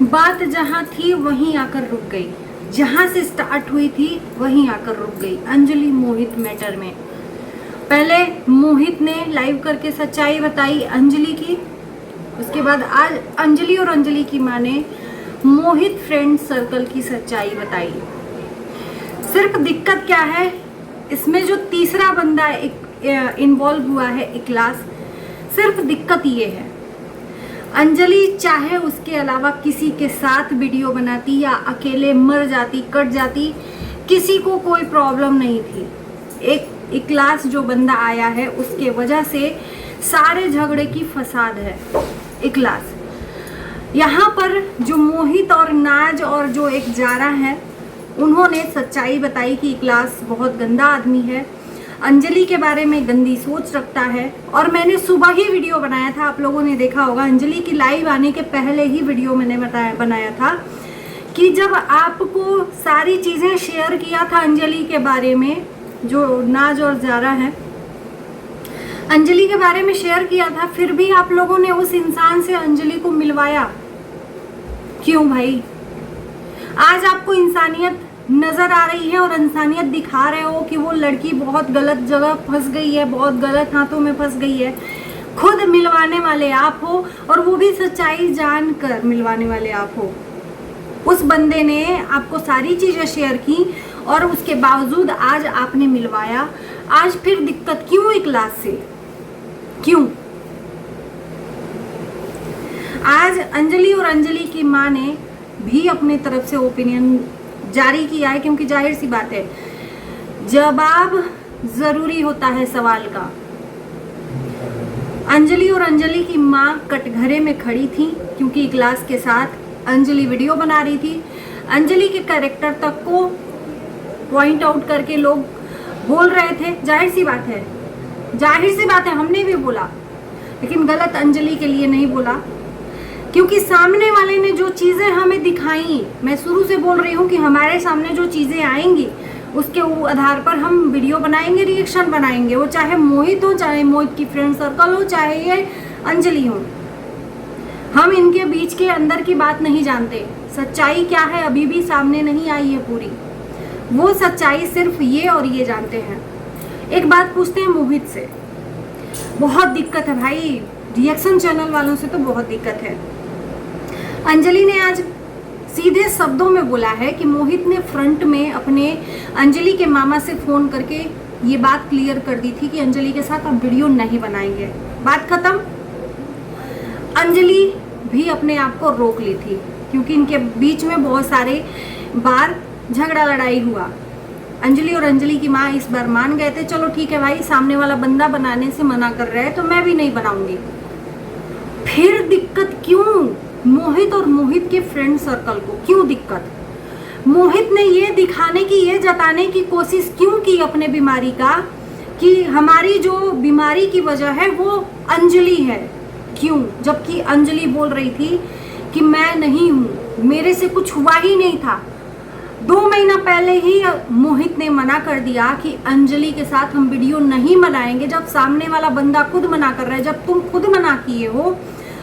बात जहाँ थी वहीं आकर रुक गई, जहाँ से स्टार्ट हुई थी वहीं आकर रुक गई अंजलि मोहित मैटर में। पहले मोहित ने लाइव करके सच्चाई बताई अंजलि की, उसके बाद आज अंजलि और अंजलि की माँ ने मोहित फ्रेंड सर्कल की सच्चाई बताई। सिर्फ दिक्कत क्या है, इसमें जो तीसरा बंदा इन्वॉल्व हुआ है इखलास, सिर्फ दिक्कत ये है अंजलि चाहे उसके अलावा किसी के साथ वीडियो बनाती या अकेले मर जाती कट जाती, किसी को कोई प्रॉब्लम नहीं थी। एक इखलास जो बंदा आया है उसके वजह से सारे झगड़े की फसाद है इखलास। यहाँ पर जो मोहित और नाज और जो एक जारा है उन्होंने सच्चाई बताई कि इखलास बहुत गंदा आदमी है, अंजलि के बारे में गंदी सोच रखता है। और मैंने सुबह ही वीडियो बनाया था, आप लोगों ने देखा होगा, अंजलि की लाइव आने के पहले ही वीडियो मैंने बनाया था कि जब आपको सारी चीज़ें शेयर किया था अंजलि के बारे में, जो नाज और जारा है अंजलि के बारे में शेयर किया था, फिर भी आप लोगों ने उस इंसान से अंजलि को मिलवाया क्यों भाई? आज आपको इंसानियत नजर आ रही है और इंसानियत दिखा रहे हो कि वो लड़की बहुत गलत जगह फंस गई है, बहुत गलत हाथों में फंस गई है। खुद मिलवाने वाले आप हो और वो भी सच्चाई जानकर मिलवाने वाले आप हो। उस बंदे ने आपको सारी चीजें शेयर की और उसके बावजूद आज आपने मिलवाया। आज फिर दिक्कत क्यों इखलास से? क्यों? आज अंजलि और अंजलि की माँ ने भी अपने तरफ से ओपिनियन जारी किया है, क्योंकि जाहिर सी बात है जवाब जरूरी होता है सवाल का। अंजलि और अंजलि की माँ कटघरे में खड़ी थी क्योंकि इखलास के साथ अंजलि वीडियो बना रही थी। अंजलि के कैरेक्टर तक को पॉइंट आउट करके लोग बोल रहे थे, जाहिर सी बात है हमने भी बोला, लेकिन गलत अंजलि के लिए नहीं बोला, क्योंकि सामने वाले ने जो चीज़ें हमें दिखाई, मैं शुरू से बोल रही हूँ कि हमारे सामने जो चीज़ें आएंगी उसके आधार पर हम वीडियो बनाएंगे, रिएक्शन बनाएंगे। वो चाहे मोहित हो, चाहे मोहित की फ्रेंड सर्कल हो, चाहे ये अंजलि हो, हम इनके बीच के अंदर की बात नहीं जानते। सच्चाई क्या है अभी भी सामने नहीं आई है पूरी, वो सच्चाई सिर्फ ये और ये जानते हैं। एक बात पूछते हैं मोहित से, बहुत दिक्कत है भाई, रिएक्शन चैनल वालों से तो बहुत दिक्कत है। अंजलि ने आज सीधे शब्दों में बोला है कि मोहित ने फ्रंट में अपने अंजलि के मामा से फोन करके ये बात क्लियर कर दी थी कि अंजलि के साथ आप वीडियो नहीं बनाएंगे, बात खत्म। अंजलि भी अपने आप को रोक ली थी क्योंकि इनके बीच में बहुत सारे बार झगड़ा लड़ाई हुआ। अंजलि और अंजलि की माँ इस बार मान गए थे, चलो ठीक है भाई, सामने वाला बंदा बनाने से मना कर रहा है तो मैं भी नहीं बनाऊंगी। फिर दिक्कत क्यों? मोहित और मोहित के फ्रेंड सर्कल को क्यों दिक्कत? मोहित ने ये दिखाने की, ये जताने की कोशिश क्यों की अपने बीमारी का कि हमारी जो बीमारी की वजह है वो अंजलि है, क्यों? जबकि अंजलि बोल रही थी कि मैं नहीं हूँ, मेरे से कुछ हुआ ही नहीं था। 2 महीना पहले ही मोहित ने मना कर दिया कि अंजलि के साथ हम वीडियो नहीं बनाएंगे। जब सामने वाला बंदा खुद मना कर रहा है, जब तुम खुद मना किए हो,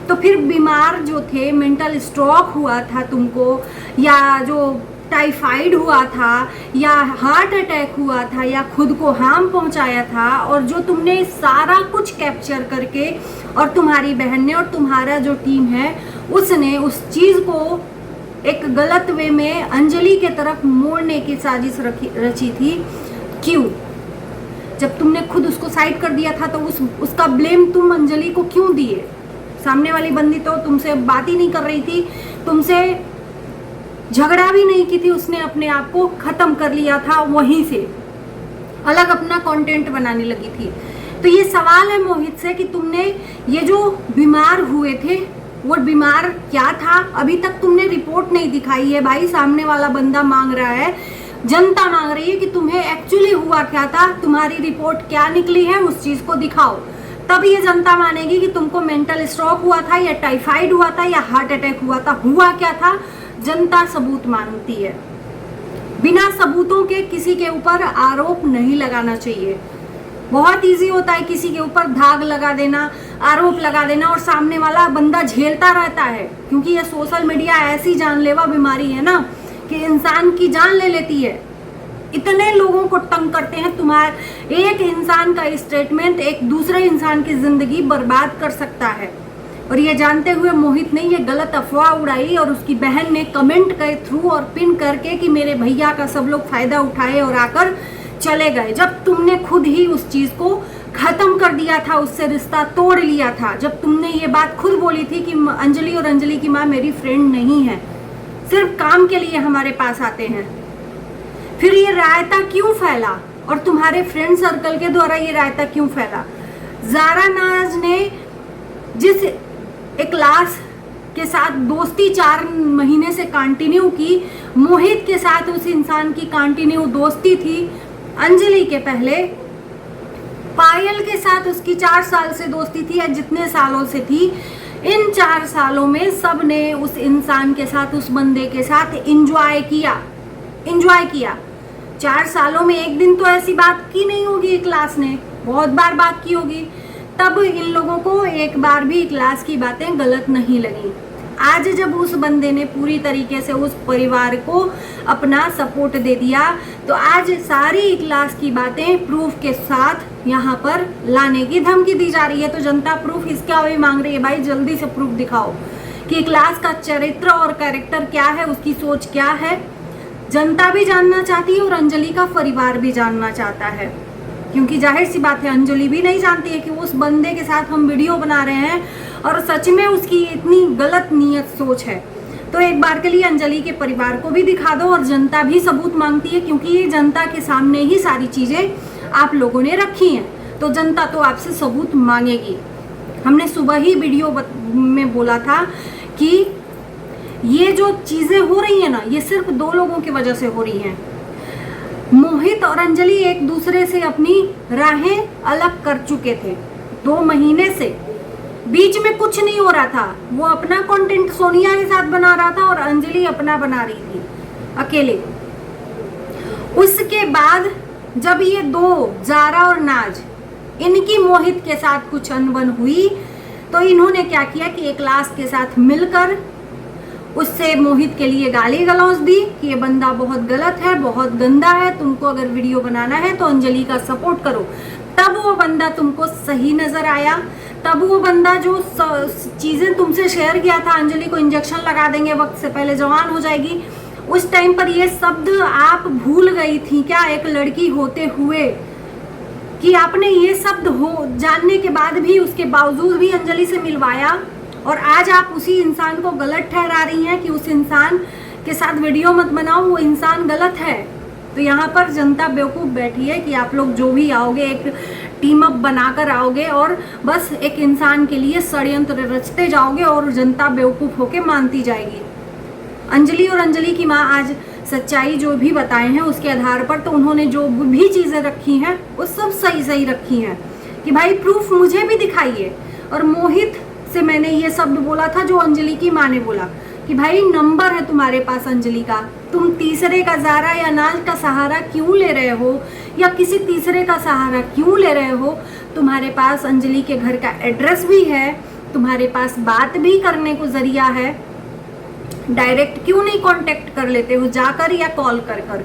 तो फिर बीमार जो थे, मेंटल स्ट्रोक हुआ था तुमको, या जो टाइफाइड हुआ था, या हार्ट अटैक हुआ था, या खुद को हार्म पहुंचाया था, और जो तुमने सारा कुछ कैप्चर करके, और तुम्हारी बहन ने और तुम्हारा जो टीम है उसने उस चीज़ को एक गलत वे में अंजलि के तरफ मोड़ने की साजिश रची थी। क्यों? जब तुमने खुद उसको साइड कर दिया था तो उसका ब्लेम तुम अंजलि को क्यों दिए? सामने वाली बंदी तो तुमसे बात ही नहीं कर रही थी, तुमसे झगड़ा भी नहीं की थी, उसने अपने आप को खत्म कर लिया था, वहीं से अलग अपना कंटेंट बनाने लगी थी। तो ये सवाल है मोहित से कि तुमने ये जो बीमार हुए थे वो बीमार क्या था? अभी तक तुमने रिपोर्ट नहीं दिखाई है भाई। सामने वाला बंदा मांग रहा है, जनता मांग रही है कि तुम्हें एक्चुअली हुआ क्या था, तुम्हारी रिपोर्ट क्या निकली है, उस चीज को दिखाओ। तब ये जनता मानेगी कि तुमको मेंटल स्ट्रोक हुआ था, या टाइफाइड हुआ था, या हार्ट अटैक हुआ था। हुआ क्या था? जनता सबूत मांगती है। बिना सबूतों के किसी के ऊपर आरोप नहीं लगाना चाहिए। बहुत इजी होता है किसी के ऊपर दाग लगा देना, आरोप लगा देना और सामने वाला बंदा झेलता रहता है, क्योंकि ये सोशल मीडिया ऐसी जानलेवा बीमारी है ना कि इंसान की जान ले लेती है। इतने लोगों को तंग करते हैं, तुम्हारे एक इंसान का स्टेटमेंट एक दूसरे इंसान की जिंदगी बर्बाद कर सकता है। और ये जानते हुए मोहित ने ये गलत अफवाह उड़ाई और उसकी बहन ने कमेंट के थ्रू और पिन करके कि मेरे भैया का सब लोग फायदा उठाए और आकर चले गए, जब तुमने खुद ही उस चीज को खत्म कर दिया था, उससे रिश्ता तोड़ लिया था। जब तुमने ये बात खुद बोली थी कि अंजलि और अंजलि की माँ मेरी फ्रेंड नहीं है, सिर्फ काम के लिए हमारे पास आते हैं, फिर ये रायता क्यों फैला और तुम्हारे फ्रेंड सर्कल के द्वारा ये रायता क्यों फैला? ज़ारा नाज ने जिस क्लास के साथ दोस्ती 4 महीने से कंटिन्यू की, मोहित के साथ उस इंसान की कंटिन्यू दोस्ती थी। अंजलि के पहले पायल के साथ उसकी 4 साल से दोस्ती थी या जितने सालों से थी। इन 4 सालों में सब ने उस इंसान के साथ, उस बंदे के साथ एंजॉय किया। 4 सालों में एक दिन तो ऐसी बात की नहीं होगी क्लास ने, बहुत बार बात की होगी, तब इन लोगों को एक बार भी क्लास की बातें गलत नहीं लगी। आज जब उस बंदे ने पूरी तरीके से उस परिवार को अपना सपोर्ट दे दिया, तो आज सारी क्लास की बातें प्रूफ के साथ यहाँ पर लाने की धमकी दी जा रही है। तो जनता प्रूफ इसका भी मांग रही है, भाई जल्दी से प्रूफ दिखाओ कि क्लास का चरित्र और कैरेक्टर क्या है, उसकी सोच क्या है। जनता भी जानना चाहती है और अंजलि का परिवार भी जानना चाहता है, क्योंकि जाहिर सी बात है अंजलि भी नहीं जानती है कि उस बंदे के साथ हम वीडियो बना रहे हैं और सच में उसकी इतनी गलत नीयत सोच है। तो एक बार के लिए अंजलि के परिवार को भी दिखा दो, और जनता भी सबूत मांगती है, क्योंकि ये जनता के सामने ही सारी चीज़ें आप लोगों ने रखी हैं, तो जनता तो आपसे सबूत मांगेगी। हमने सुबह ही वीडियो में बोला था कि ये जो चीज़ें हो रही हैं ना, ये सिर्फ 2 लोगों की वजह से हो रही हैं। मोहित और अंजलि एक दूसरे से अपनी राहें अलग कर चुके थे 2 महीने से, बीच में कुछ नहीं हो रहा था। वो अपना कंटेंट सोनिया के साथ बना रहा था और अंजलि अपना बना रही थी अकेले। उसके बाद जब ये 2 ज़ारा और नाज, इनकी मोहित के साथ कुछ अनबन हुई, तो इन्होंने क्या किया कि एक क्लास के साथ मिलकर उससे मोहित के लिए गाली गलौज दी कि ये बंदा बहुत गलत है, बहुत गंदा है, तुमको अगर वीडियो बनाना है तो अंजलि का सपोर्ट करो। तब वो बंदा तुमको सही नजर आया, तब वो बंदा जो चीज़ें तुमसे शेयर किया था, अंजलि को इंजेक्शन लगा देंगे, वक्त से पहले जवान हो जाएगी, उस टाइम पर ये शब्द आप भूल गई थी क्या एक लड़की होते हुए, कि आपने ये शब्द हो जानने के बाद भी, उसके बावजूद भी अंजलि से मिलवाया, और आज आप उसी इंसान को गलत ठहरा रही हैं कि उस इंसान के साथ वीडियो मत बनाओ, वो इंसान गलत है। तो यहाँ पर जनता बेवकूफ़ बैठी है कि आप लोग जो भी आओगे एक टीम अप बनाकर आओगे और बस एक इंसान के लिए षड्यंत्र रचते जाओगे और जनता बेवकूफ़ होके मानती जाएगी। अंजलि और अंजलि की माँ आज सच्चाई जो भी बताए हैं उसके आधार पर, तो उन्होंने जो भी चीज़ें रखी हैं वो सब सही रखी हैं कि भाई प्रूफ मुझे भी दिखाइए। और मोहित से मैंने ये शब्द बोला था जो अंजलि की माँ ने बोला कि भाई नंबर है तुम्हारे पास अंजलि का, तुम तीसरे का, ज़ारा या नाज का सहारा क्यों ले रहे हो, या किसी तीसरे का सहारा क्यों ले रहे हो? तुम्हारे पास अंजलि के घर का एड्रेस भी है, तुम्हारे पास बात भी करने को जरिया है, डायरेक्ट क्यों नहीं कांटेक्ट कर लेते हो जाकर या कॉल कर?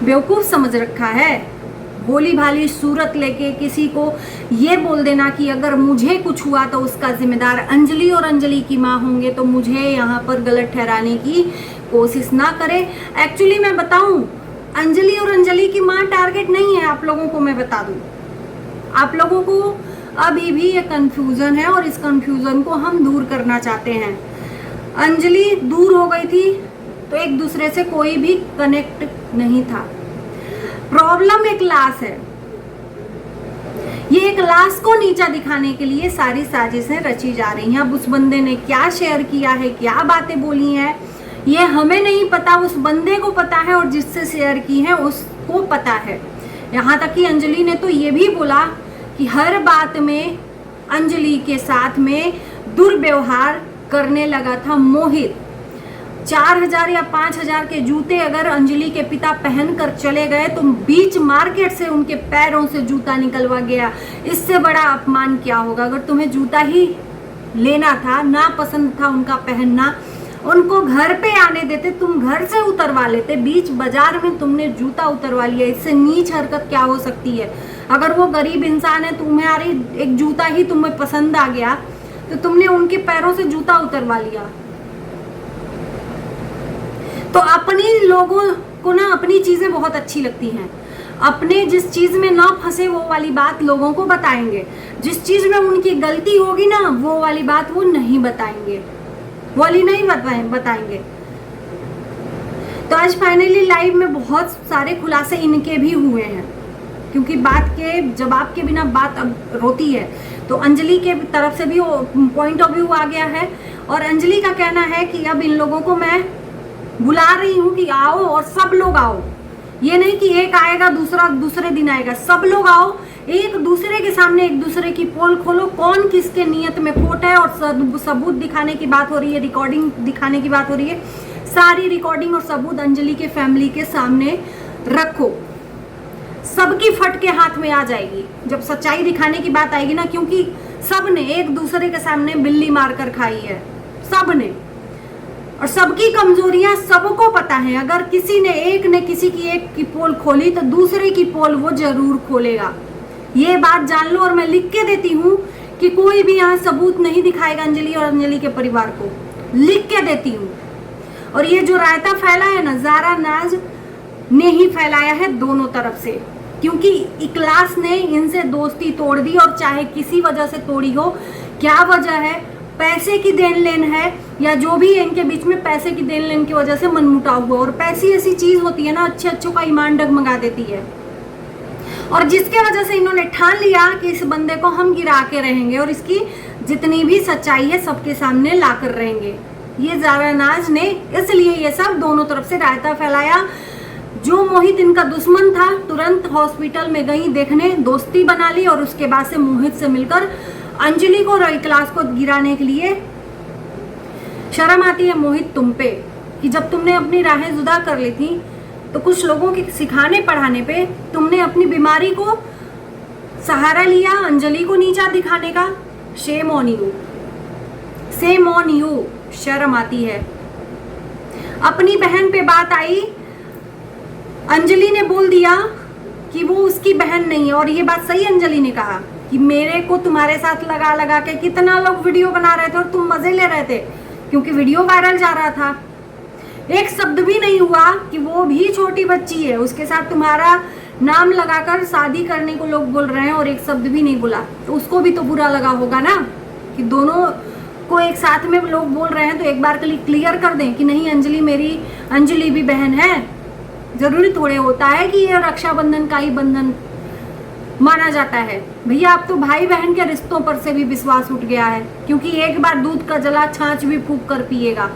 बेवकूफ़ समझ रखा है। भोली भाली सूरत लेके किसी को ये बोल देना कि अगर मुझे कुछ हुआ तो उसका जिम्मेदार अंजलि और अंजलि की माँ होंगे, तो मुझे यहाँ पर गलत ठहराने की कोशिश ना करें। एक्चुअली मैं बताऊँ, अंजलि और अंजलि की माँ टारगेट नहीं है। आप लोगों को मैं बता दूँ, आप लोगों को अभी भी ये कन्फ्यूज़न है और इस कन्फ्यूज़न को हम दूर करना चाहते हैं। अंजलि दूर हो गई थी तो एक दूसरे से कोई भी कनेक्ट नहीं था। प्रॉब्लम एक क्लास है, ये क्लास को नीचा दिखाने के लिए सारी साजिशें रची जा रही हैं। अब उस बंदे ने क्या शेयर किया है, क्या बातें बोली हैं, ये हमें नहीं पता, उस बंदे को पता है और जिससे शेयर की है उसको पता है। यहाँ तक कि अंजलि ने तो ये भी बोला कि हर बात में अंजलि के साथ में दुर्व्यवहार करने लगा था मोहित। 4,000 या 5,000 के जूते अगर अंजलि के पिता पहन कर चले गए तो बीच मार्केट से उनके पैरों से जूता निकलवा गया, इससे बड़ा अपमान क्या होगा। अगर तुम्हें जूता ही लेना था, ना पसंद था उनका पहनना, उनको घर पे आने देते, तुम घर से उतरवा लेते, बीच बाजार में तुमने जूता उतरवा लिया। इससे नीच हरकत क्या हो सकती है। अगर वो गरीब इंसान है, तुम्हारी एक जूता ही तुम्हें पसंद आ गया तो तुमने उनके पैरों से जूता उतरवा लिया। तो अपनी लोगों को ना अपनी चीजें बहुत अच्छी लगती हैं, अपने जिस चीज में ना फंसे वो वाली बात लोगों को बताएंगे, जिस चीज में उनकी गलती होगी ना वो वाली बात वो नहीं बताएंगे, वाली नहीं बताएंगे। तो आज फाइनली लाइव में बहुत सारे खुलासे इनके भी हुए हैं, क्योंकि बात के जवाब के बिना बात अब रोती है। तो अंजलि के तरफ से भी पॉइंट ऑफ व्यू आ गया है और अंजलि का कहना है कि अब इन लोगों को मैं बुला रही हूँ कि आओ और सब लोग आओ। ये नहीं कि एक आएगा दूसरा दूसरे दिन आएगा, सब लोग आओ, एक दूसरे के सामने एक दूसरे की पोल खोलो, कौन किसके नियत में खोट है। और सबूत दिखाने की बात हो रही है, रिकॉर्डिंग दिखाने की बात हो रही है। सारी रिकॉर्डिंग और सबूत अंजलि के फैमिली के सामने रखो, सबकी फट के हाथ में आ जाएगी जब सच्चाई दिखाने की बात आएगी ना, क्योंकि सब ने एक दूसरे के सामने बिल्ली मारकर खाई है, सब ने, और सबकी कमजोरियां सबको पता है। अगर किसी ने एक की पोल खोली तो दूसरे की पोल वो जरूर खोलेगा, ये बात जान लो। और मैं लिख के देती हूँ कि कोई भी यहाँ सबूत नहीं दिखाएगा अंजलि और अंजलि के परिवार को, लिख के देती हूँ। और ये जो रायता फैला है ना, ज़ारा नाज ने ही फैलाया है दोनों तरफ से, क्योंकि इखलास ने इनसे दोस्ती तोड़ दी, और चाहे किसी वजह से तोड़ी हो, क्या वजह है, पैसे की देन लेन है या जो भी है इनके बीच में पैसे की देन लेन की वजह से मनमुटाव हुआ। और पैसे ऐसी चीज होती है ना, अच्छे अच्छों का ईमान डगमगा देती है, और जिसके वजह से इन्होंने ठान लिया कि इस बंदे को हम गिरा के रहेंगे और इसकी जितनी भी सच्चाई है सबके सामने ला कर रहेंगे। ये ज़ारा नाज ने इसलिए ये सब दोनों तरफ से रायता फैलाया। जो मोहित इनका दुश्मन था तुरंत हॉस्पिटल में गई देखने, दोस्ती बना ली, और उसके बाद से मोहित से मिलकर अंजलि को और इखलास को गिराने के लिए। शर्म आती है मोहित तुम पे कि जब तुमने अपनी राहें जुदा कर ली थी तो कुछ लोगों के सिखाने पढ़ाने पे तुमने अपनी बीमारी को सहारा लिया अंजलि को नीचा दिखाने का। Shame on you, shame on you, शर्म आती है। अपनी बहन पे बात आई, अंजलि ने बोल दिया कि वो उसकी बहन नहीं है, और ये बात सही अंजलि ने कहा कि मेरे को तुम्हारे साथ लगा लगा के कितना लोग वीडियो बना रहे थे और तुम मजे ले रहे थे, क्योंकि वीडियो वायरल जा रहा था। एक शब्द भी नहीं हुआ कि वो भी छोटी बच्ची है, उसके साथ तुम्हारा नाम लगाकर शादी करने को लोग बोल रहे हैं, और एक शब्द भी नहीं बोला। तो उसको भी तो बुरा लगा होगा ना कि दोनों को एक साथ में लोग बोल रहे हैं, तो एक बार के लिए क्लियर कर दें कि नहीं अंजलि भी बहन है। जरूरी थोड़े होता है कि ये रक्षाबंधन का ही बंधन माना जाता है। भैया अब तो भाई बहन के रिश्तों पर से भी विश्वास उठ गया है, क्योंकि एक बार दूध का जला छाछ भी फूंक कर पिएगा।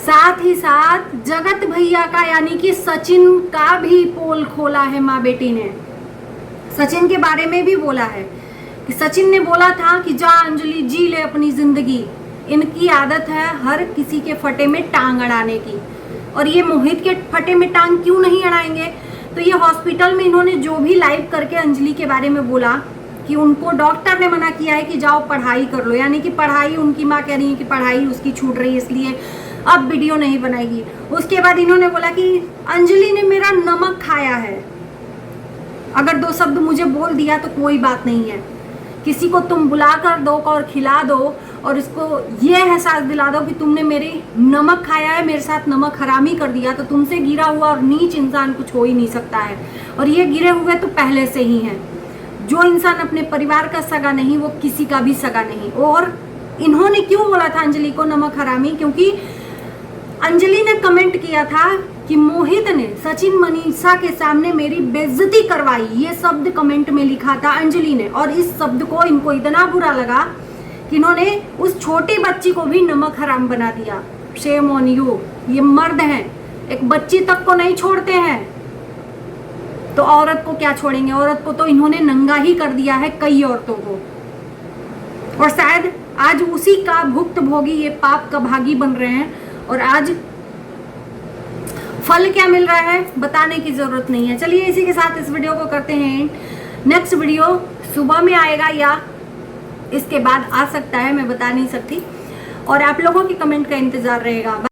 साथ ही साथ जगत भैया का यानी कि सचिन का भी पोल खोला है माँ बेटी ने। सचिन के बारे में भी बोला है कि सचिन ने बोला था कि जा अंजलि जी ले अपनी जिंदगी। इनकी आदत है हर किसी के फटे में टांग अड़ाने की, और ये मोहित के फटे में टांग क्यों नहीं अड़ाएंगे। तो ये हॉस्पिटल में इन्होंने जो भी लाइव करके अंजलि के बारे में बोला कि उनको डॉक्टर ने मना किया है कि जाओ पढ़ाई कर लो, यानी कि पढ़ाई, उनकी माँ कह रही है कि पढ़ाई उसकी छूट रही है इसलिए अब वीडियो नहीं बनाएगी। उसके बाद इन्होंने बोला कि अंजलि ने मेरा नमक खाया है, अगर दो शब्द मुझे बोल दिया तो कोई बात नहीं है। किसी को तुम बुला कर दो और खिला दो और इसको ये एहसास दिला दो कि तुमने मेरी नमक खाया है, मेरे साथ नमक हरामी कर दिया, तो तुमसे गिरा हुआ और नीच इंसान कुछ हो ही नहीं सकता है। और ये गिरे हुए तो पहले से ही हैं। जो इंसान अपने परिवार का सगा नहीं वो किसी का भी सगा नहीं। और इन्होंने क्यों बोला था अंजलि को नमक हरामी, क्योंकि अंजलि ने कमेंट किया था कि मोहित ने सचिन मनीषा के सामने मेरी बेइज्जती करवाई, ये शब्द कमेंट में लिखा था अंजलि ने। और इस शब्द को इनको इतना बुरा लगा कि इन्होंने उस छोटी बच्ची को भी नमक हराम बना दिया। शेम ऑन यू, ये मर्द हैं, एक बच्ची तक को नहीं छोड़ते हैं तो औरत को क्या छोड़ेंगे। औरत को तो इन्होंने नंगा ही कर दिया है कई औरतों को, और शायद आज उसी का भुक्तभोगी ये पाप का भागी बन रहे हैं। और आज फल क्या मिल रहा है बताने की जरूरत नहीं है। चलिए इसी के साथ इस वीडियो को करते हैं। नेक्स्ट वीडियो सुबह में आएगा या इसके बाद आ सकता है, मैं बता नहीं सकती, और आप लोगों की कमेंट का इंतजार रहेगा।